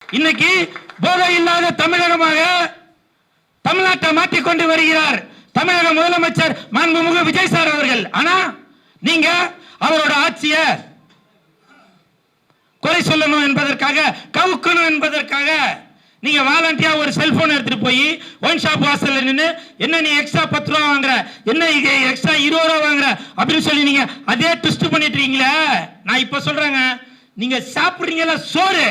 இன்னைக்கு போதை இல்லாத தமிழகமாக தமிழ்நாட்டை மாற்றிக்கொண்டு வருகிறார் தமிழக முதலமைச்சர் மாண்புமிகு விஜய் சார் அவர்கள். ஆனா நீங்க அவரோட ஆட்சியை குறை சொல்லணும் என்பதற்காக, கவுக்கணும் என்பதற்காக நீங்க வாலண்டியா ஒரு செல்போன் எடுத்துட்டு போய் ஒயின் ஷாப் வாசல்ல நின்று என்ன நீ எக்ஸ்ட்ரா 10 ரூபா வாங்குற, என்ன எக்ஸ்ட்ரா 20 ரூபா வாங்குற அப்படின்னு சொல்லி நீங்க அதே ட்விஸ்ட் பண்ணிட்டு இருக்கீங்களே. நான் இப்ப சொல்றேங்க, நீங்க சாப்பிடுறீங்கல்ல சோறு,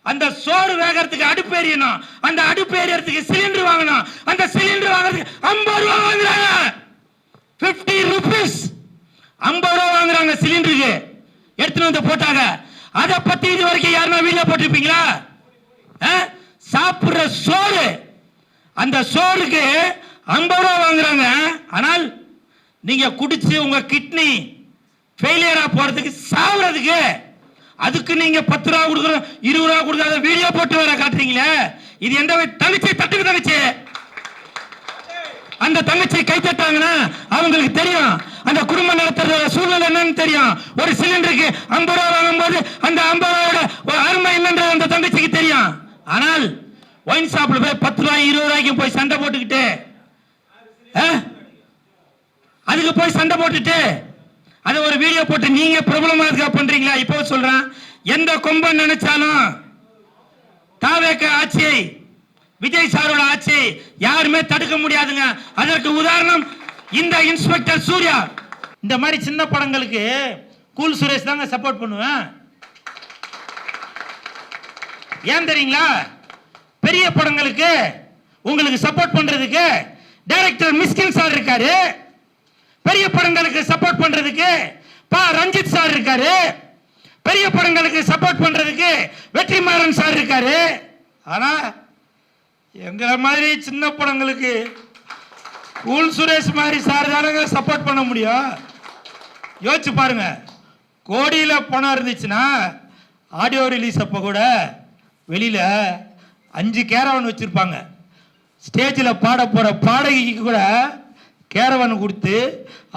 அந்த சோறு வேகறதுக்கு அடுப்பு எரியணும், அந்த அடுப்பு எரியறதுக்கு சிலிண்டர் வாங்கணும், அந்த சிலிண்டர் வாங்குறதுக்கு 50 ரூபா வாங்குறாங்க. 50 ரூபீஸ் 50 ரூபா வாங்குறாங்க சிலிண்டருக்கு. எடுத்துட்டு வந்து போட்டாங்க. அதை பத்தி இது வரைக்கும் யாருன்னா வீடியோ போட்டிருப்பீங்களா? சாப்பிடுற சோறு, அந்த சோறுக்கு 50 ரூபா வாங்குறாங்க. ஆனால் நீங்க குடிச்சு உங்க கிட்னி ஃபெயிலியரா போறதுக்கு, சாவுறதுக்கு, அதுக்கு நீங்க 10 ரூபா கொடுக்குறோம் 20 ரூபா கொடுக்காத வீடியோ போட்டு வர காட்டுறீங்களே. இது எந்த தங்கச்சி தட்டுக்கு தங்கச்சி, அந்த தங்கச்சி கை தட்டாங்கன்னா அவங்களுக்கு தெரியும் அந்த குடும்பம் நடத்துற சூழ்நிலை என்னன்னு தெரியும். ஒரு சிலிண்டருக்கு 50 ரூபா வாங்கும் போது அந்த 50 ரூபாயோட அருமை என்னன்றது அந்த தங்கச்சிக்கு தெரியும். ஆனால் ஒயின் ஷாப்ல போய் 10 ரூபாய் 20 ரூபாய்க்கு போய் சண்டை போட்டுக்கிட்டு, அதுக்கு போய் சண்டை போட்டுட்டு அதை ஒரு வீடியோ போட்டு நீங்க பிரபலமா பண்றீங்களா? இப்போ சொல்றேன், எந்த கொம்பன் நினைச்சாலும் தாவேக ஆட்சியை, விஜய் சாரோட ஆட்சி யாருமே தடுக்க முடியாதுங்க. அதற்கு உதாரணம் இந்த இன்ஸ்பெக்டர் சூர்யா. இந்த மாதிரி சின்ன படங்களுக்கு கூல் சுரேஷ் தாங்க சப்போர்ட் பண்ணுவேன். ஏன் தெரியுங்களா? பெரிய படங்களுக்கு உங்களுக்கு சப்போர்ட் பண்றதுக்கு டைரக்டர் மிஸ்கின் சார் இருக்காரு, பெரிய படங்களுக்கு சப்போர்ட் பண்றதுக்கு பா ரஞ்சித் சார் இருக்காரு, பெரிய படங்களுக்கு சப்போர்ட் பண்றதுக்கு வெற்றிமாறன் சார் இருக்காரு. ஆனா எங்களை மாதிரி சின்ன படங்களுக்கு கூல் சுரேஷ் மாதிரி சார் தானங்க சப்போர்ட் பண்ண முடியும். யோசிச்சு பாருங்க, கோடியில பணம் இருந்துச்சுன்னா ஆடியோ ரிலீஸ் அப்போ கூட வெளியில 5 கேரவன் வச்சிருப்பாங்க. ஸ்டேஜில் பாட போற பாடகிக்கு கூட கேரவன் கொடுத்து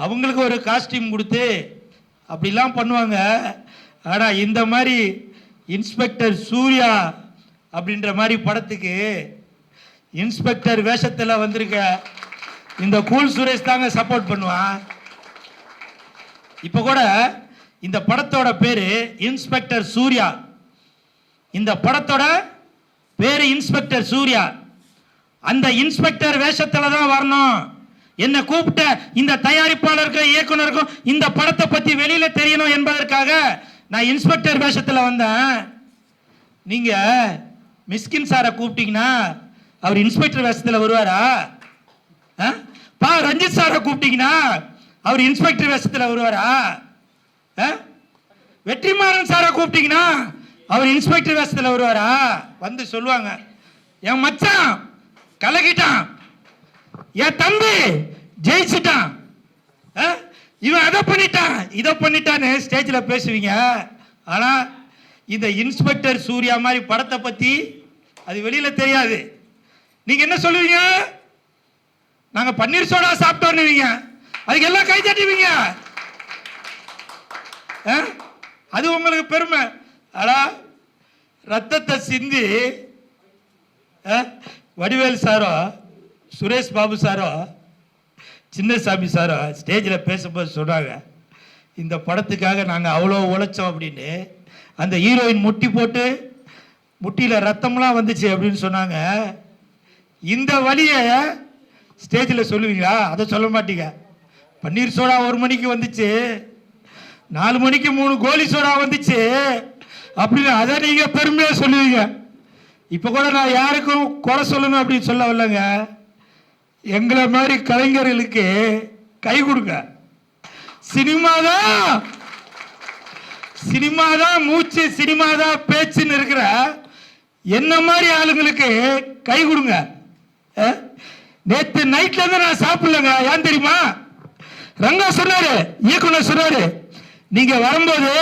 அவங்களுக்கு ஒரு காஸ்டியூம் கொடுத்து அப்படிலாம் பண்ணுவாங்க. ஆனா இந்த மாதிரி இன்ஸ்பெக்டர் சூர்யா அப்படின்ற மாதிரி படத்துக்கு இன்ஸ்பெக்டர் வேஷத்தில் வந்திருக்க இந்த கூல் சுரேஷ் தாங்க சப்போர்ட் பண்ணுவான். இப்ப கூட இந்த படத்தோட பேரு இன்ஸ்பெக்டர் சூர்யா. இந்த படத்தோட பேரு இன்ஸ்பெக்டர் சூர்யா. அந்த இன்ஸ்பெக்டர் வேஷத்துல தான் வரணும். என்ன கூப்பிட்ட இந்த தயாரிப்பாளருக்கும் இயக்குனருக்கும் இந்த படத்தை பத்தி வெளியில தெரியணும் என்பதற்காக நான் இன்ஸ்பெக்டர் வேஷத்துல வந்தேன். நீங்க மிஸ்கின் சாரை கூப்பிட்டீங்கன்னா அவர் இன்ஸ்பெக்டர் வேஷத்துல வருவாரா? பா ரஞ்சித் சாரை கூப்பிட்டீங்கன்னா அவர் இன்ஸ்பெக்டர் வேஷத்துல வருவாரா? வெற்றிமாறன் சாரை கூப்பிட்டீங்கன்னா அவர் இன்ஸ்பெக்டர் வேஷத்துல வருவாரா? வந்து சொல்லுவாங்க, என் மச்சான் கலக்கிட்டான், என் தம்பி ஜெயிச்சுட்டான், இவன் அதை பண்ணிட்டான் இதை பண்ணிட்டான்னு ஸ்டேஜில் பேசுவீங்க. ஆனா இந்த இன்ஸ்பெக்டர் சூர்யா மாதிரி படத்தை பத்தி அது வெளியில தெரியாது. நீங்க என்ன சொல்லுவீங்க? நாங்க பன்னீர் சோடா சாப்பிட்டோம்னுவீங்க, அதுக்கு எல்லாம் கை தட்டுவீங்க. அது உங்களுக்கு பெருமை. ஆனா ரத்தத்தை சிந்தி Vadivel sorrow, Suresh Babu sorrow, Chinnasamy sorrow ஸ்டேஜில் பேசும்போது சொன்னாங்க, இந்த படத்துக்காக நாங்கள் அவ்வளோ உழைச்சோம் அப்படின்னு. அந்த ஹீரோயின் முட்டி போட்டு முட்டியில் ரத்தம்லாம் வந்துச்சு அப்படின்னு சொன்னாங்க. இந்த வழியை ஸ்டேஜில் சொல்லுவீங்களா? அதை சொல்ல மாட்டீங்க. பன்னீர் சோடா 1 மணிக்கு வந்துச்சு, 4 மணிக்கு 3 கோலி சோடா வந்துச்சு அப்படின்னு அதை நீங்க பெருமையா சொல்லுவீங்க. இப்ப கூட நான் யாருக்கும் குறை சொல்லணும் அப்படின்னு சொல்ல வரலங்க. எங்களை மாதிரி கலைஞர்களுக்கு கை கொடுங்க. சினிமாதான் மூச்சு, சினிமாதான் பேச்சுன்னு இருக்கிற என்ன மாதிரி ஆளுங்களுக்கு கை கொடுங்க. நேத்து நைட்ல இருந்து நான் சாப்பிடலங்க. ஏன் தெரியுமா? ரங்கா சொன்னாரு, இயக்குனர் சொன்னாரு, நீங்க வரும்போது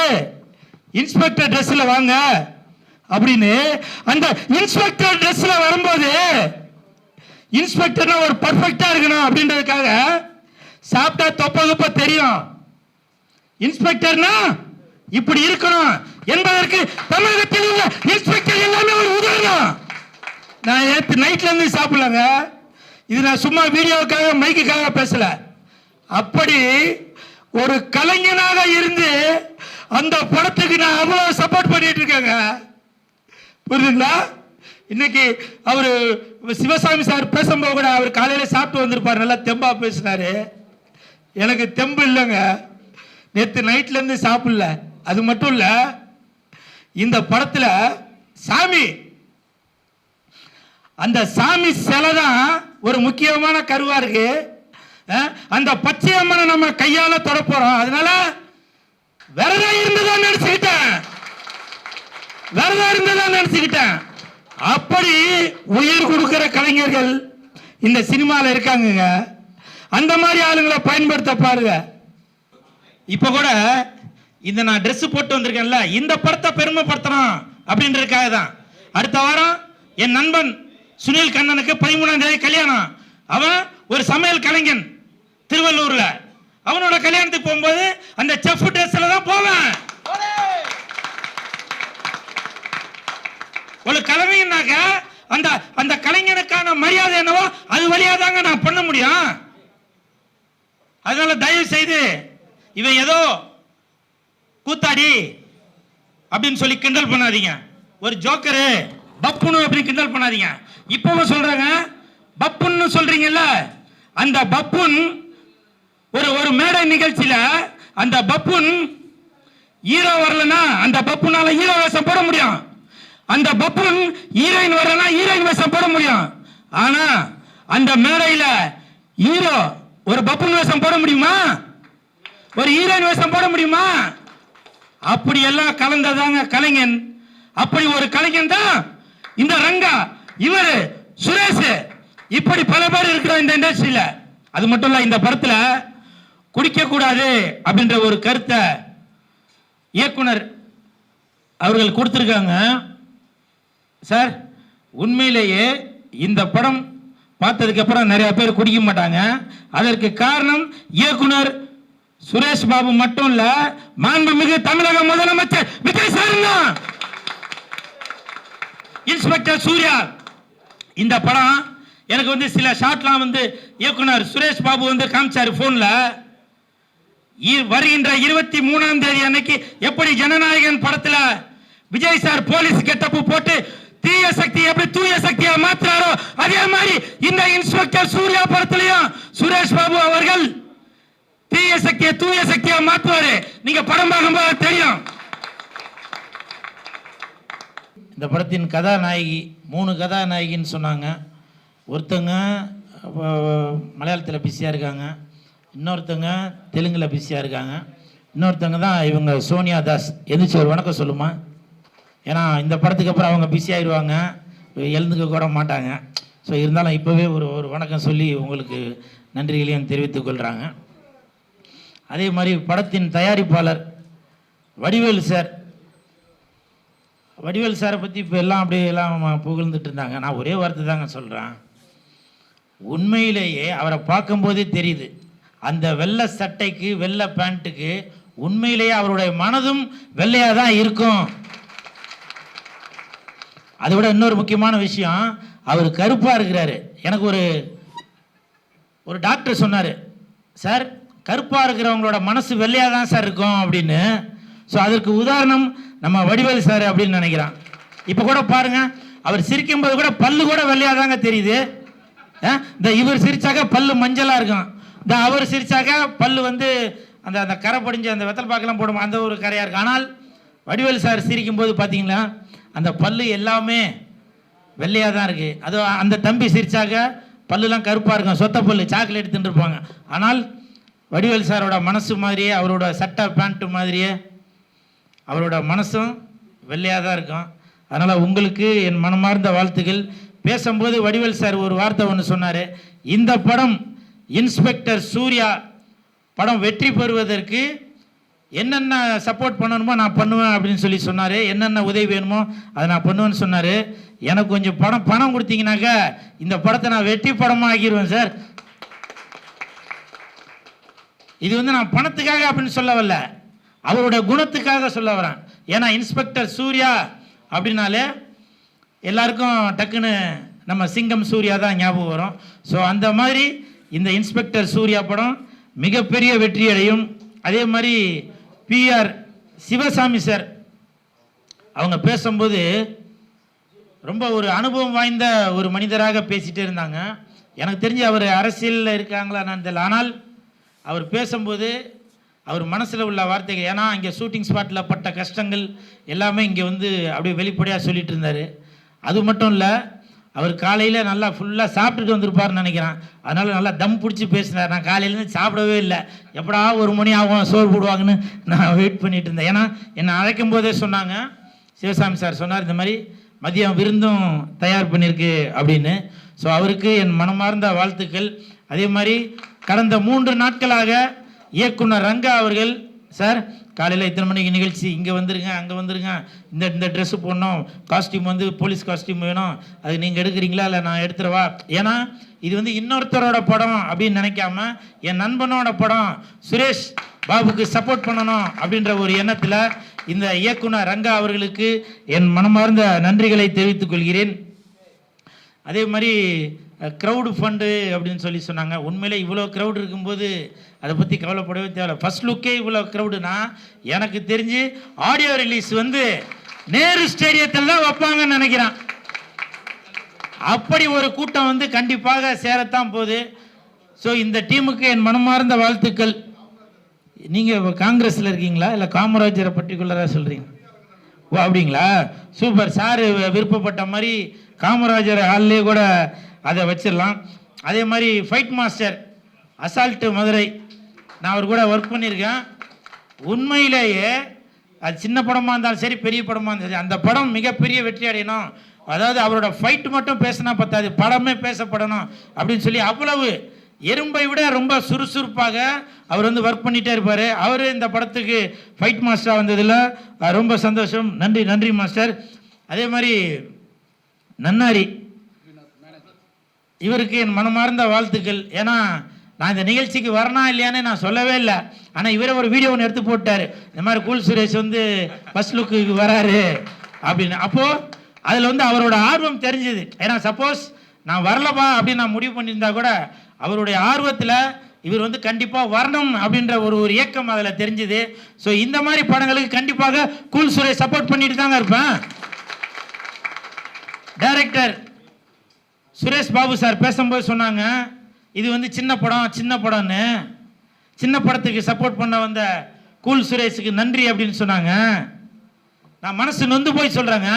இன்ஸ்பெக்டர் ட்ரெஸ்ல வாங்க அப்படின்னு. அந்த இன்ஸ்பெக்டர் ட்ரெஸ்ல வரும்போது இன்ஸ்பெக்டர்னா ஒரு பர்ஃபெக்டா இருக்கணும் அப்படின்றதுக்காக சாப்பிட்டா தொப்ப தெரியும். இன்ஸ்பெக்டர்னா இப்படி இருக்கணும், என்பதற்கு தமிழகத்தில் உள்ள இன்ஸ்பெக்டர் எல்லாமே ஒரு உதாரணம். நான் நேற்று நைட்ல இருந்து சாப்பிடலங்க. இது நான் சும்மா வீடியோவுக்காக மைக்குக்காக பேசல. அப்படி ஒரு கலைஞனாக இருந்து அந்த படத்துக்கு நான் அவ்வளவு சப்போர்ட் பண்ணிட்டு இருக்கேங்க. புரியுதுங்களா? இன்னைக்கு அவரு சிவசாமி சார் பேசும்போது கூட அவர் காலையில சாப்பிட்டு வந்திருப்பார், நல்லா தெம்பா பேசினாரு. எனக்கு தெம்பு இல்லைங்க, நேற்று நைட்ல இருந்து சாப்பிடல. அது மட்டும் இல்ல, இந்த படத்துல சாமி, அந்த சாமி சிலை தான் ஒரு முக்கியமான கருவா இருக்கு. அந்த பச்சையம்மனை நம்ம கையால தொட போறோம். அதனால விரதம் இருந்ததா நினைச்சுக்கிட்டேன். அப்படி உயிர் கொடுக்கிற கலைஞர்கள் இந்த சினிமால இருக்காங்க. அந்த மாதிரி ஆளுங்களை பயன்படுத்த பாருங்க. இப்ப கூட இந்த நான் Dress போட்டு வந்திருக்கேன்ல, இந்த படத்தை பெருமைப்படுத்தணும் அப்படின்றதுக்காக தான். அடுத்த வாரம் என் நண்பன் சுனில் கண்ணனுக்கு 13ஆம் தேதி கல்யாணம். அவன் ஒரு சமையல் கலைஞன் திருவள்ளூர்ல. அவனோட கல்யாணத்துக்கு போகும்போது அந்த செஃப் ட்ரெஸ்ல தான் போவேன். ஒரு கலைஞனாக அந்த அந்த கலைஞனுக்கான மரியாதை என்னவோ அது வழியா தாங்க நான் பண்ண முடியும். அதனால தயவு செய்து இவன் ஏதோ கூத்தாடி அப்படின்னு சொல்லி கிண்டல் பண்ணாதீங்க. ஒரு ஜோக்கரு பப்புனு அப்படி கிண்டல் பண்ணாதீங்க. இப்பவும் சொல்றாங்க பப்புன்னு சொல்றீங்கல்ல, அந்த பப்புன் ஒரு மேடை நிகழ்ச்சியில அந்த பப்புன் ஹீரோ வரலன்னா அந்த பப்புனால ஹீரோ வேஷம் போட முடியும். அந்த பப்புன் ஹீரோயின் வரலன்னா ஹீரோயின் வேஷம் போட முடியும். ஆனா அந்த மேடையில ஹீரோ ஒரு பப்புன் வேஷம் போட முடியுமா? ஒரு ஹீரோயின் வேஷம் போட முடியுமா? அப்படி எல்லாம் கலந்ததாங்க கலைஞன். அப்படி ஒரு கலைஞன் தான் இந்த ரங்கா, இவரு சுரேஷ், இப்படி பல பேர் இருக்கிற இந்த இண்டஸ்ட்ரியில. அது மட்டும் இல்ல, இந்த படத்துல குடிக்க கூடாது அப்படின்ற ஒரு கருத்தை இயக்குனர் அவர்கள் கொடுத்திருக்காங்க. சார், உண்மையிலேயே இந்த படம் பார்த்ததுக்கு அப்புறம் நிறைய பேர் குடிக்க மாட்டாங்க. அதற்கு காரணம் இயக்குனர் சுரேஷ் பாபு மட்டும் இல்ல, மாண்புமிகு தமிழக முதலமைச்சர் விஜய் சார் தான். இன்ஸ்பெக்டர் சூர்யா இந்த படம் எனக்கு சில ஷாட்லாம் இயக்குனர் சுரேஷ் பாபு காமிச்சாரு போன்ல. வருகின்ற 23ஆம் தேதி அன்னைக்கு எப்படி ஜனநாயகன் படத்துல விஜய் சார் போலீஸ் கெட்டப்பு போட்டு தீய சக்தி எப்படி தூய சக்தியா மாற்றாரோ, அதே மாதிரி இந்த இன்ஸ்பெக்டர் சூர்யா படத்திலையும் சுரேஷ் பாபு அவர்கள் தீய சக்தியை தூய சக்தியா மாற்றுவாரு. நீங்க படம் பார்க்கும்போது தெரியும். இந்த படத்தின் கதாநாயகி 3 கதாநாயகின்னு சொன்னாங்க. ஒருத்தங்க மலையாளத்தில் பிஸியாக இருக்காங்க, இன்னொருத்தங்க தெலுங்கில் பிஸியாக இருக்காங்க, இன்னொருத்தங்க தான் இவங்க சோனியா தாஸ். எந்திரிச்சு ஒரு வணக்கம் சொல்லுமா? ஏன்னா இந்த படத்துக்கு அப்புறம் அவங்க பிஸி ஆயிடுவாங்க, எழுந்துக்க கூட மாட்டாங்க. ஸோ இருந்தாலும் இப்போவே ஒரு வணக்கம் சொல்லி உங்களுக்கு நன்றிகளையும் தெரிவித்துக் கொள்கிறாங்க. அதே மாதிரி படத்தின் தயாரிப்பாளர் வடிவேல் சார். வடிவேல் சாரை பற்றி இப்போ எல்லாம் அப்படியே எல்லாம் புகழ்ந்துட்டு இருந்தாங்க. நான் ஒரே வார்த்தை தாங்க சொல்கிறேன். உண்மையிலேயே அவரை பார்க்கும்போதே தெரியுது, அந்த வெள்ளை சட்டைக்கு வெள்ளை பேண்ட்டுக்கு உண்மையிலேயே அவருடைய மனதும் வெள்ளையாக தான் இருக்கும். அதை விட இன்னொரு முக்கியமான விஷயம், அவர் கருப்பாக இருக்கிறாரு. எனக்கு ஒரு டாக்டர் சொன்னார், சார் கருப்பாக இருக்கிறவங்களோட மனசு வெள்ளையாக தான் சார் இருக்கும் அப்படின்னு. ஸோ அதற்கு உதாரணம் நம்ம வடிவேல் சார் அப்படின்னு நினைக்கிறான். இப்போ கூட பாருங்க, அவர் சிரிக்கும்போது கூட பல்லு கூட வெள்ளையாக தாங்க தெரியுது. இந்த இவர் சிரிச்சாக்க பல்லு மஞ்சளாக இருக்கும், இந்த அவர் சிரிச்சாக்க பல்லு அந்த அந்த கரை படிஞ்சு அந்த வெத்தல் பாக்கெல்லாம் போடும், அந்த ஒரு கரையாக இருக்கும். ஆனால் வடிவேல் சார் சிரிக்கும் போது பார்த்தீங்களா அந்த பல்லு எல்லாமே வெள்ளையாக தான் இருக்குது. அது அந்த தம்பி சிரிச்சாக்க பல்லுலாம் கருப்பாக இருக்கும், சொத்த பல்லு, சாக்லேட் தின்றுருப்பாங்க. ஆனால் வடிவேல் சாரோட மனசு மாதிரியே, அவரோட சட்டை பேண்ட்டு மாதிரியே அவரோட மனசும் வெள்ளையாக தான் இருக்கும். அதனால் உங்களுக்கு என் மனமார்ந்த வாழ்த்துக்கள். பேசும்போது வடிவேல் சார் ஒரு வார்த்தை ஒன்று சொன்னார், இந்த படம் இன்ஸ்பெக்டர் சூர்யா படம் வெற்றி பெறுவதற்கு என்னென்ன சப்போர்ட் பண்ணணுமோ நான் பண்ணுவேன் அப்படின்னு சொல்லி சொன்னார். என்னென்ன உதவி வேணுமோ அதை நான் பண்ணுவேன்னு சொன்னார். எனக்கு கொஞ்சம் பணம் கொடுத்தீங்கன்னாக்கா இந்த படத்தை நான் வெற்றி படமாக ஆக்கிடுவேன் சார். இது நான் பணத்துக்காக அப்படின்னு சொல்ல வரல, அவருடைய குணத்துக்காக சொல்ல வரேன். ஏன்னா இன்ஸ்பெக்டர் சூர்யா அப்படின்னாலே எல்லாருக்கும் டக்குன்னு நம்ம சிங்கம் சூர்யா தான் ஞாபகம் வரும். ஸோ அந்த மாதிரி இந்த இன்ஸ்பெக்டர் சூர்யா படம் மிகப்பெரிய வெற்றி அடையும். அதே மாதிரி பிஆர் சிவசாமி சார் அவங்க பேசும்போது ரொம்ப ஒரு அனுபவம் வாய்ந்த ஒரு மனிதராக பேசிகிட்டே இருந்தாங்க. எனக்கு தெரிஞ்சு அவர் அரசியலில் இருக்காங்களா நான் தெரியல, ஆனால் அவர் பேசும்போது அவர் மனசில் உள்ள வார்த்தைகள், ஏன்னா இங்கே ஷூட்டிங் ஸ்பாட்டில் பட்ட கஷ்டங்கள் எல்லாமே இங்கே வந்து அப்படியே வெளிப்படையாக சொல்லிட்டு இருந்தார். அது மட்டும் இல்லை, அவர் காலையில் நல்லா ஃபுல்லாக சாப்பிட்டுட்டு வந்திருப்பார்னு நினைக்கிறேன். அதனால் நல்லா தம் பிடிச்சி பேசினார். நான் காலையிலேருந்து சாப்பிடவே இல்லை, எப்படா 1 மணி ஆகும் சோறு போடுவாங்கன்னு நான் வெயிட் பண்ணிட்டு இருந்தேன். ஏன்னா என்னை அழைக்கும் போதே சொன்னாங்க, சிவசாமி சார் சொன்னார் இந்த மாதிரி மதியம் விருந்தும் தயார் பண்ணியிருக்கு அப்படின்னு. ஸோ அவருக்கு என் மனமார்ந்த வாழ்த்துக்கள். அதே மாதிரி கடந்த 3 நாட்களாக இயக்குனர் ரங்கா அவர்கள், சார் காலையில் இத்தனை மணிக்கு நிகழ்ச்சி, இங்கே வந்துருங்க அங்கே வந்துருங்க, இந்த ட்ரெஸ்ஸு போடணும், காஸ்டியூம் வந்து போலீஸ் காஸ்டியூம் வேணும், அது நீங்கள் எடுக்கிறீங்களா இல்லை நான் எடுத்துருவா. ஏன்னா இது வந்து இன்னொருத்தரோட படம் அப்படின்னு நினைக்காம என் நண்பனோட படம், சுரேஷ் பாபுக்கு சப்போர்ட் பண்ணணும் அப்படின்ற ஒரு எண்ணத்தில் இந்த இயக்குனர் ரங்கா அவர்களுக்கு என் மனமார்ந்த நன்றிகளை தெரிவித்துக் கொள்கிறேன். அதே மாதிரி க்ரௌடு ஃபண்டு அப்படின்னு சொல்லி சொன்னாங்க. உண்மையிலே இவ்வளோ க்ரௌடு இருக்கும்போது அதை பற்றி கவலைப்படவே தேவை. ஃபர்ஸ்ட் லுக்கே இவ்வளோ க்ரௌடுனா எனக்கு தெரிஞ்சு ஆடியோ ரிலீஸ் வந்து நேரு ஸ்டேடியத்தில் தான் வைப்பாங்கன்னு நினைக்கிறேன். அப்படி ஒரு கூட்டம் வந்து கண்டிப்பாக சேரத்தான் போகுது. ஸோ இந்த டீமுக்கு என் மனமார்ந்த வாழ்த்துக்கள். நீங்கள் காங்கிரஸில் இருக்கீங்களா இல்லை காமராஜரை பர்டிகுலராக சொல்கிறீங்க? ஓ அப்படிங்களா, சூப்பர். சார் விருப்பப்பட்ட மாதிரி காமராஜர் ஹால்லே கூட அதை வச்சிடலாம். அதே மாதிரி ஃபைட் மாஸ்டர் அசால்ட்டு மதுரை, நான் அவர் கூட ஒர்க் பண்ணியிருக்கேன். உண்மையிலேயே அது சின்ன படமாக இருந்தாலும் சரி பெரிய படமாக இருந்தாலும் சரி அந்த படம் மிகப்பெரிய வெற்றி அடையணும். அதாவது அவரோட ஃபைட் மட்டும் பேசினா பத்தாது, படமே பேசப்படணும் அப்படின்னு சொல்லி அவ்வளவு எறும்பை விட ரொம்ப சுறுசுறுப்பாக அவர் வந்து ஒர்க் பண்ணிகிட்டே இருப்பார். அவர் இந்த படத்துக்கு ஃபைட் மாஸ்டராக வந்ததில் ரொம்ப சந்தோஷம். நன்றி நன்றி மாஸ்டர். அதே மாதிரி நன்னாரி இவருக்கு என் மனமார்ந்த வாழ்த்துக்கள். ஏன்னா நான் இந்த நிகழ்ச்சிக்கு வரனா இல்லையானே நான் சொல்லவே இல்லை, ஆனால் இவரே ஒரு வீடியோ ஒன்று எடுத்து போட்டார், இந்த மாதிரி கூல் சுரேஷ் வந்து ஃபர்ஸ்ட் லுக்கு வராரு அப்படின்னு. அப்போது அதில் வந்து அவரோட ஆர்வம் தெரிஞ்சுது. ஏன்னா சப்போஸ் நான் வரலப்பா அப்படின்னு நான் முடிவு பண்ணியிருந்தா கூட அவருடைய ஆர்வத்தில் இவர் வந்து கண்டிப்பாக வரணும் அப்படின்ற ஒரு இயக்கம் அதில் தெரிஞ்சுது. ஸோ இந்த மாதிரி படங்களுக்கு கண்டிப்பாக கூல் சுரேஷ் சப்போர்ட் பண்ணிட்டு தாங்க இருப்பேன். டைரக்டர் சுரேஷ் பாபு சார் பேசும்போது சொன்னாங்க, இது வந்து சின்ன படம்னு. சின்ன படத்துக்கு சப்போர்ட் பண்ண வந்த கூல் சுரேஷுக்கு நன்றி அப்படின்னு சொன்னாங்க. நான் மனசு நொந்து போய் சொல்கிறேங்க.